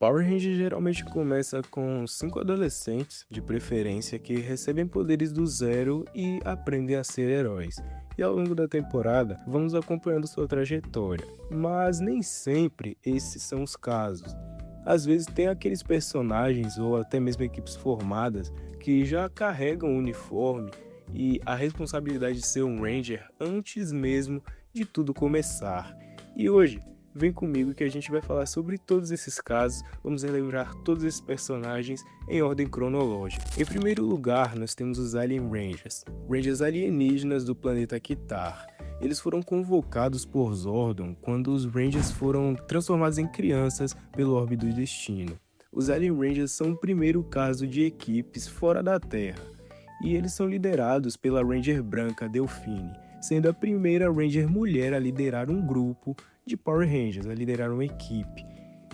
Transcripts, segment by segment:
Power Rangers geralmente começa com 5 adolescentes, de preferência, que recebem poderes do zero e aprendem a ser heróis. E ao longo da temporada, vamos acompanhando sua trajetória. Mas nem sempre esses são os casos. Às vezes tem aqueles personagens ou até mesmo equipes formadas que já carregam o uniforme e a responsabilidade de ser um Ranger antes mesmo de tudo começar. E hoje, vem comigo que a gente vai falar sobre todos esses casos, vamos relembrar todos esses personagens em ordem cronológica. Em primeiro lugar, nós temos os Alien Rangers, Rangers alienígenas do planeta Kitar. Eles foram convocados por Zordon quando os Rangers foram transformados em crianças pelo Orbe do Destino. Os Alien Rangers são o primeiro caso de equipes fora da Terra, e eles são liderados pela Ranger branca Delphine, sendo a primeira Ranger mulher a liderar um grupo de Power Rangers, a liderar uma equipe.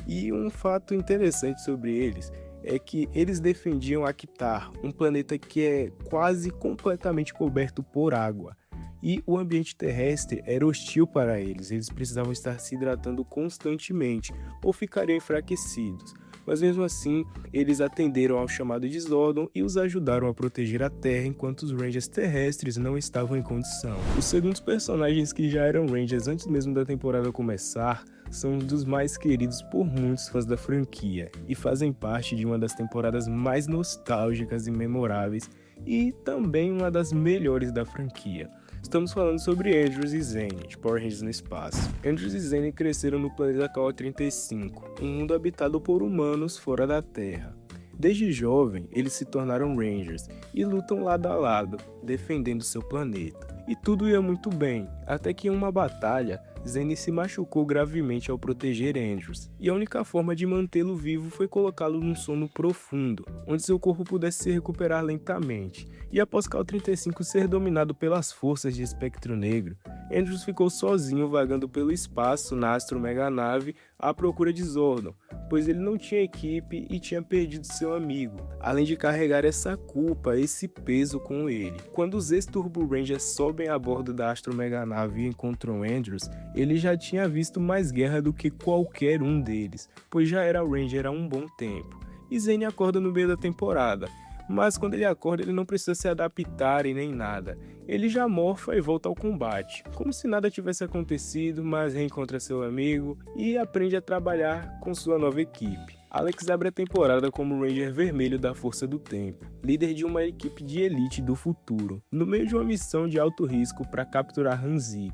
E um fato interessante sobre eles é que eles defendiam Akitar, um planeta que é quase completamente coberto por água. E o ambiente terrestre era hostil para eles precisavam estar se hidratando constantemente ou ficariam enfraquecidos. Mas mesmo assim, eles atenderam ao chamado de Zordon e os ajudaram a proteger a Terra enquanto os Rangers terrestres não estavam em condição. Os segundos personagens que já eram Rangers antes mesmo da temporada começar são um dos mais queridos por muitos fãs da franquia e fazem parte de uma das temporadas mais nostálgicas e memoráveis e também uma das melhores da franquia. Estamos falando sobre Andrews e Zane, de Power Rangers no Espaço. Andrews e Zane cresceram no planeta KO-35, um mundo habitado por humanos fora da Terra. Desde jovem, eles se tornaram Rangers e lutam lado a lado, defendendo seu planeta. E tudo ia muito bem, até que em uma batalha, Zane se machucou gravemente ao proteger Andrews, e a única forma de mantê-lo vivo foi colocá-lo num sono profundo, onde seu corpo pudesse se recuperar lentamente. E após KO-35 ser dominado pelas forças de Espectro Negro, Andrews ficou sozinho vagando pelo espaço na astromeganave à procura de Zordon, pois ele não tinha equipe e tinha perdido seu amigo, além de carregar essa culpa, esse peso com ele. Quando os ex-Turbo Rangers sobem a bordo da astromeganave e encontram Andrews, ele já tinha visto mais guerra do que qualquer um deles, pois já era Ranger há um bom tempo. E Zane acorda no meio da temporada, mas quando ele acorda ele não precisa se adaptar e nem nada. Ele já morfa e volta ao combate, como se nada tivesse acontecido, mas reencontra seu amigo e aprende a trabalhar com sua nova equipe. Alex abre a temporada como Ranger Vermelho da Força do Tempo, líder de uma equipe de elite do futuro, no meio de uma missão de alto risco para capturar Hanzik.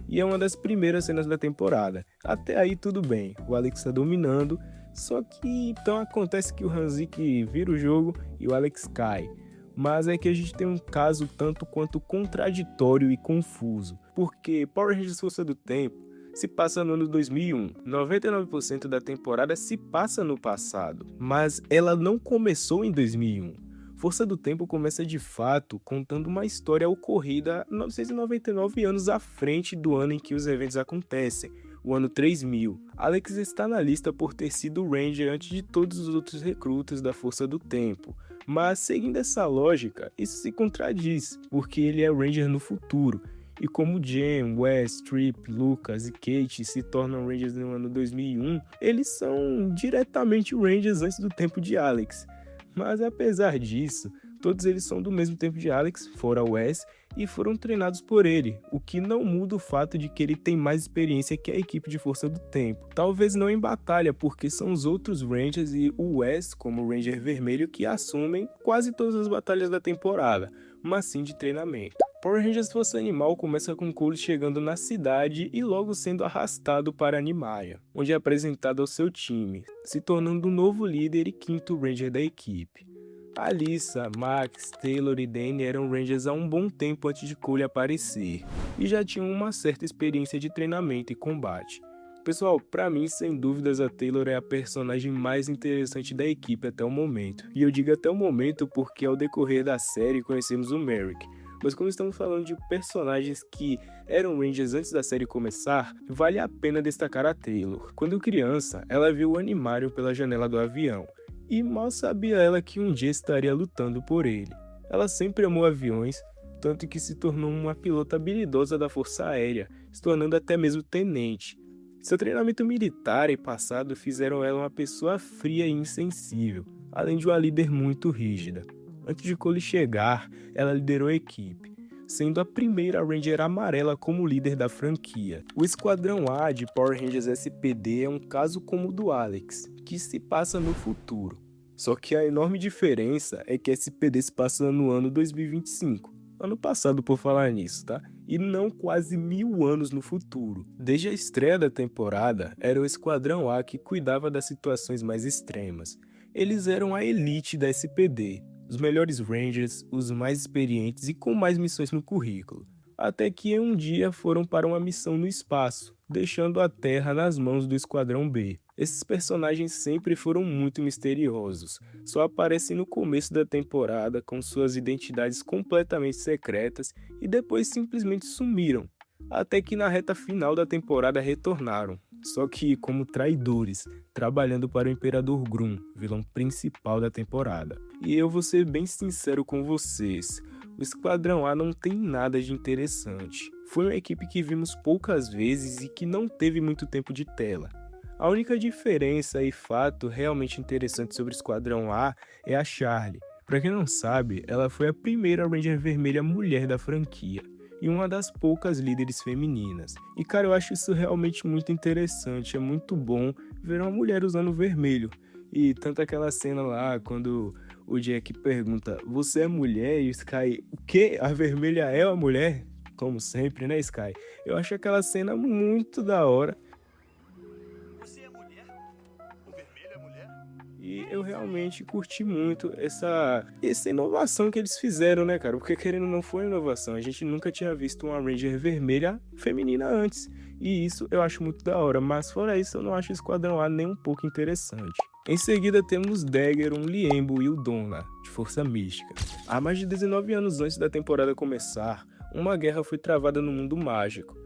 E é uma das primeiras cenas da temporada. Até aí tudo bem, o Alex está dominando, só que então acontece que o Hanzik vira o jogo e o Alex cai. Mas é que a gente tem um caso tanto quanto contraditório e confuso, porque Power Rangers Força do Tempo se passa no ano 2001, 99% da temporada se passa no passado, mas ela não começou em 2001. Força do Tempo começa de fato contando uma história ocorrida 999 anos à frente do ano em que os eventos acontecem, o ano 3000. Alex está na lista por ter sido Ranger antes de todos os outros recrutas da Força do Tempo, mas seguindo essa lógica, isso se contradiz, porque ele é Ranger no futuro. E como Jen, Wes, Trip, Lucas e Kate se tornam Rangers no ano 2001, eles são diretamente Rangers antes do tempo de Alex. Mas apesar disso, todos eles são do mesmo tempo de Alex, fora Wes, e foram treinados por ele, o que não muda o fato de que ele tem mais experiência que a equipe de Força do Tempo. Talvez não em batalha, porque são os outros Rangers e o Wes, como Ranger Vermelho, que assumem quase todas as batalhas da temporada, mas sim de treinamento. Power Rangers Força Animal começa com Cole chegando na cidade e logo sendo arrastado para Animaia, onde é apresentado ao seu time, se tornando um novo líder e quinto Ranger da equipe. Alyssa, Max, Taylor e Danny eram Rangers há um bom tempo antes de Cole aparecer, e já tinham uma certa experiência de treinamento e combate. Pessoal, pra mim, sem dúvidas, a Taylor é a personagem mais interessante da equipe até o momento. E eu digo até o momento porque ao decorrer da série conhecemos o Merrick. Mas como estamos falando de personagens que eram Rangers antes da série começar, vale a pena destacar a Taylor. Quando criança, ela viu o Animarium pela janela do avião, e mal sabia ela que um dia estaria lutando por ele. Ela sempre amou aviões, tanto que se tornou uma pilota habilidosa da Força Aérea, se tornando até mesmo tenente. Seu treinamento militar e passado fizeram ela uma pessoa fria e insensível, além de uma líder muito rígida. Antes de Cole chegar, ela liderou a equipe, sendo a primeira Ranger amarela como líder da franquia. O Esquadrão A de Power Rangers SPD é um caso como o do Alex, que se passa no futuro. Só que a enorme diferença é que SPD se passa no ano 2025. Ano passado por falar nisso, tá? E não quase 1000 anos no futuro. Desde a estreia da temporada, era o Esquadrão A que cuidava das situações mais extremas. Eles eram a elite da SPD, os melhores Rangers, os mais experientes e com mais missões no currículo. Até que um dia foram para uma missão no espaço, deixando a Terra nas mãos do Esquadrão B. Esses personagens sempre foram muito misteriosos, só aparecem no começo da temporada com suas identidades completamente secretas e depois simplesmente sumiram, até que na reta final da temporada retornaram, só que como traidores, trabalhando para o Imperador Grum, vilão principal da temporada. E eu vou ser bem sincero com vocês, o Esquadrão A não tem nada de interessante. Foi uma equipe que vimos poucas vezes e que não teve muito tempo de tela. A única diferença e fato realmente interessante sobre o Esquadrão A é a Charlie. Pra quem não sabe, ela foi a primeira Ranger vermelha mulher da franquia e uma das poucas líderes femininas. E cara, eu acho isso realmente muito interessante, é muito bom ver uma mulher usando vermelho. E tanto aquela cena lá, quando o Jack pergunta, você é mulher? E o Sky, o quê? A vermelha é uma mulher? Como sempre, né, Sky? Eu acho aquela cena muito da hora. E eu realmente curti muito essa inovação que eles fizeram, né, cara? Porque querendo ou não foi inovação. A gente nunca tinha visto uma Ranger vermelha feminina antes. E isso eu acho muito da hora. Mas fora isso, eu não acho o Esquadrão A nem um pouco interessante. Em seguida temos Daggeron, Liembo e o Donna, de Força Mística. Há mais de 19 anos antes da temporada começar, uma guerra foi travada no mundo mágico.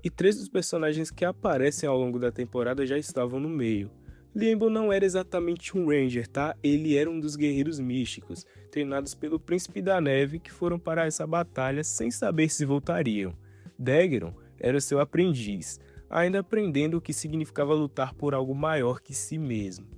E 3 dos personagens que aparecem ao longo da temporada já estavam no meio. Liembo não era exatamente um Ranger, tá? Ele era um dos guerreiros místicos, treinados pelo Príncipe da Neve que foram para essa batalha sem saber se voltariam. Daggeron era seu aprendiz, ainda aprendendo o que significava lutar por algo maior que si mesmo.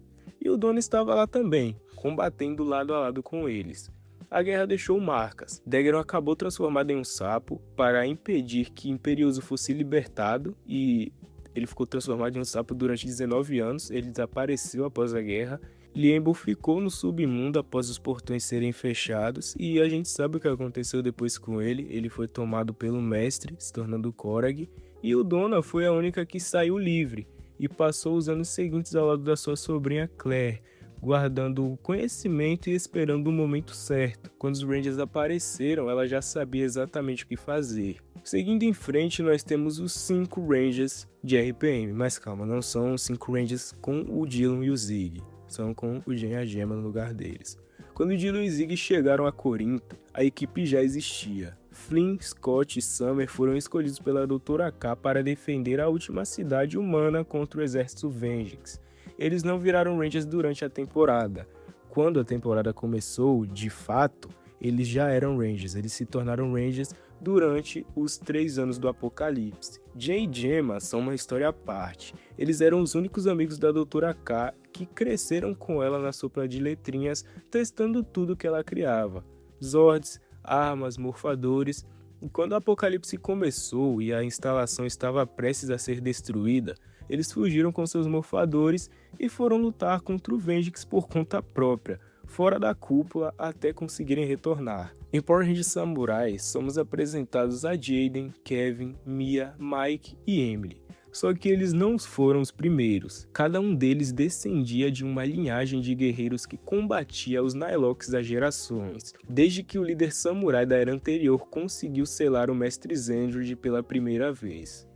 E o Donna estava lá também, combatendo lado a lado com eles. A guerra deixou marcas. Daggeron acabou transformado em um sapo para impedir que Imperioso fosse libertado e ele ficou transformado em um sapo durante 19 anos, ele desapareceu após a guerra. Liembo ficou no submundo após os portões serem fechados e a gente sabe o que aconteceu depois com ele. Ele foi tomado pelo mestre, se tornando Korag, e o Donna foi a única que saiu livre e passou os anos seguintes ao lado da sua sobrinha Claire, guardando o conhecimento e esperando o momento certo. Quando os Rangers apareceram, ela já sabia exatamente o que fazer. Seguindo em frente, nós temos os 5 Rangers de RPM, mas calma, não são 5 Rangers com o Dylan e o Zig, são com o Gen e a Gemma no lugar deles. Quando o Dylan e o Zig chegaram a Corinto, a equipe já existia. Flynn, Scott e Summer foram escolhidos pela Doutora K para defender a última cidade humana contra o exército Vengeance. Eles não viraram Rangers durante a temporada. Quando a temporada começou, de fato, eles já eram Rangers. Eles se tornaram Rangers durante os 3 anos do Apocalipse. Jay e Gemma são uma história à parte. Eles eram os únicos amigos da Doutora K que cresceram com ela na sopa de letrinhas, testando tudo que ela criava. Zords, armas, morfadores. E quando o Apocalipse começou e a instalação estava prestes a ser destruída, eles fugiram com seus morfadores e foram lutar contra o Vengeance por conta própria, fora da cúpula até conseguirem retornar. Em Power Rangers Samurai, somos apresentados a Jaden, Kevin, Mia, Mike e Emily. Só que eles não foram os primeiros. Cada um deles descendia de uma linhagem de guerreiros que combatia os Nilox das gerações, desde que o líder samurai da era anterior conseguiu selar o Mestre Zendred pela primeira vez.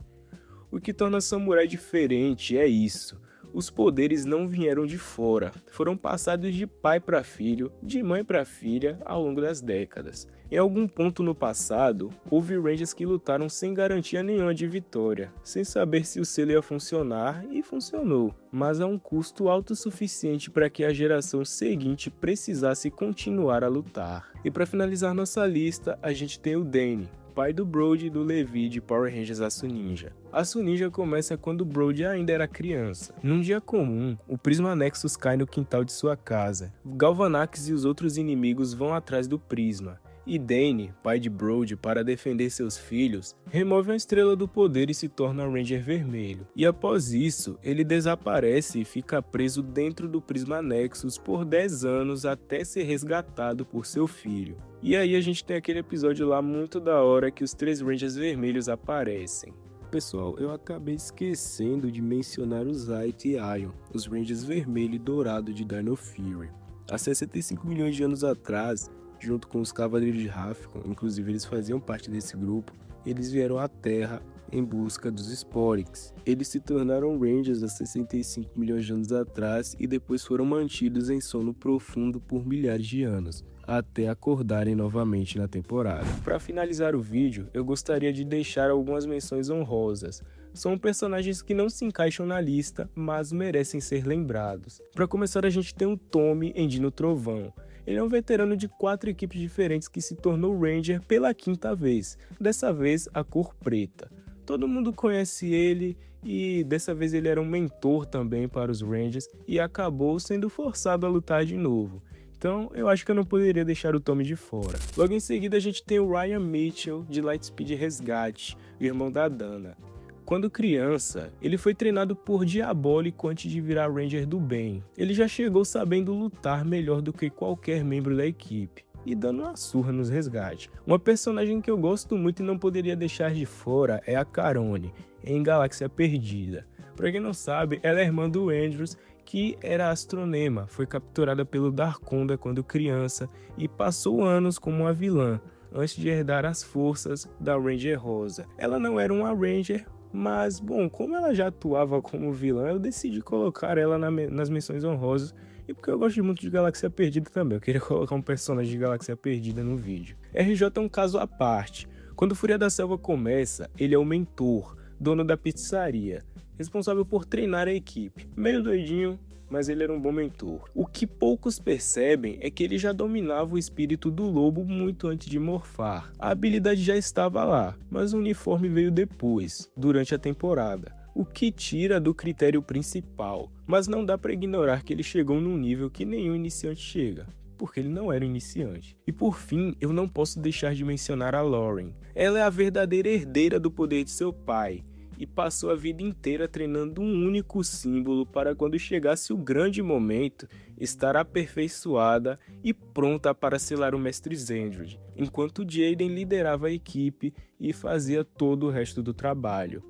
O que torna Samurai diferente é isso. Os poderes não vieram de fora, foram passados de pai para filho, de mãe para filha ao longo das décadas. Em algum ponto no passado, houve Rangers que lutaram sem garantia nenhuma de vitória, sem saber se o selo ia funcionar, e funcionou, mas a um custo alto o suficiente para que a geração seguinte precisasse continuar a lutar. E para finalizar nossa lista, a gente tem o Danny, pai do Brody e do Levi de Power Rangers Aço Ninja. Aço Ninja começa quando o Brody ainda era criança. Num dia comum, o Prisma Nexus cai no quintal de sua casa. Galvanax e os outros inimigos vão atrás do Prisma. E Danny, pai de Brody, para defender seus filhos, remove a estrela do poder e se torna Ranger Vermelho. E após isso, ele desaparece e fica preso dentro do Prisma Nexus por 10 anos até ser resgatado por seu filho. E aí a gente tem aquele episódio lá muito da hora que os 3 Rangers Vermelhos aparecem. Pessoal, eu acabei esquecendo de mencionar os Zayt e Ion, os Rangers Vermelho e Dourado de Dino Fury. Há 65 milhões de anos atrás, junto com os Cavaleiros de Raffiron, inclusive eles faziam parte desse grupo, eles vieram à Terra em busca dos Sporix. Eles se tornaram Rangers há 65 milhões de anos atrás e depois foram mantidos em sono profundo por milhares de anos, até acordarem novamente na temporada. Para finalizar o vídeo, eu gostaria de deixar algumas menções honrosas. São personagens que não se encaixam na lista, mas merecem ser lembrados. Para começar, a gente tem o Tommy em Dino Trovão. Ele é um veterano de 4 equipes diferentes que se tornou Ranger pela 5ª vez, dessa vez a cor preta. Todo mundo conhece ele e dessa vez ele era um mentor também para os Rangers e acabou sendo forçado a lutar de novo. Então eu acho que eu não poderia deixar o Tommy de fora. Logo em seguida a gente tem o Ryan Mitchell de Lightspeed Resgate, o irmão da Dana. Quando criança, ele foi treinado por Diabólico antes de virar Ranger do bem. Ele já chegou sabendo lutar melhor do que qualquer membro da equipe, e dando uma surra nos resgates. Uma personagem que eu gosto muito e não poderia deixar de fora é a Carone, em Galáxia Perdida. Pra quem não sabe, ela é irmã do Andrews, que era astronema, foi capturada pelo Darkonda quando criança e passou anos como uma vilã, antes de herdar as forças da Ranger Rosa. Ela não era uma Ranger, mas, bom, como ela já atuava como vilã, eu decidi colocar ela nas menções honrosas, e porque eu gosto muito de Galáxia Perdida também, eu queria colocar um personagem de Galáxia Perdida no vídeo. RJ é um caso à parte. Quando Fúria da Selva começa, ele é o mentor, dono da pizzaria, responsável por treinar a equipe. Meio doidinho, mas ele era um bom mentor. O que poucos percebem é que ele já dominava o espírito do lobo muito antes de morfar. A habilidade já estava lá, mas o uniforme veio depois, durante a temporada, o que tira do critério principal. Mas não dá para ignorar que ele chegou num nível que nenhum iniciante chega, porque ele não era um iniciante. E por fim, eu não posso deixar de mencionar a Lauren. Ela é a verdadeira herdeira do poder de seu pai, e passou a vida inteira treinando um único símbolo para quando chegasse o grande momento, estar aperfeiçoada e pronta para selar o Mestre Zendred, enquanto Jaden liderava a equipe e fazia todo o resto do trabalho.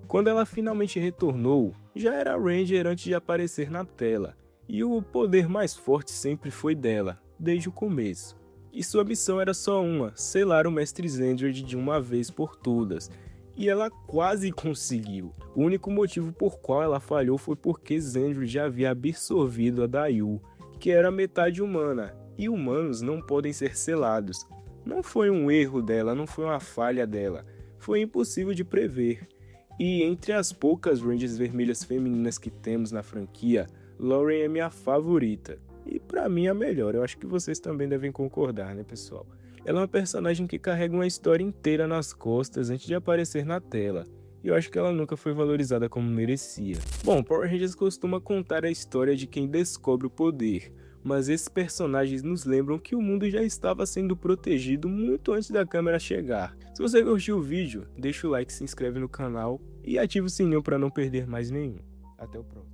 Quando ela finalmente retornou, já era Ranger antes de aparecer na tela, e o poder mais forte sempre foi dela, desde o começo. E sua missão era só uma, selar o Mestre Zendred de uma vez por todas, e ela quase conseguiu. O único motivo por qual ela falhou foi porque Zendred já havia absorvido a Daiu, que era metade humana, e humanos não podem ser selados. Não foi um erro dela, não foi uma falha dela, foi impossível de prever. E entre as poucas Rangers vermelhas femininas que temos na franquia, Lauren é minha favorita. E pra mim a melhor, eu acho que vocês também devem concordar, né, pessoal? Ela é uma personagem que carrega uma história inteira nas costas antes de aparecer na tela, e eu acho que ela nunca foi valorizada como merecia. Bom, Power Rangers costuma contar a história de quem descobre o poder, mas esses personagens nos lembram que o mundo já estava sendo protegido muito antes da câmera chegar. Se você curtiu o vídeo, deixa o like, se inscreve no canal e ativa o sininho para não perder mais nenhum. Até o próximo.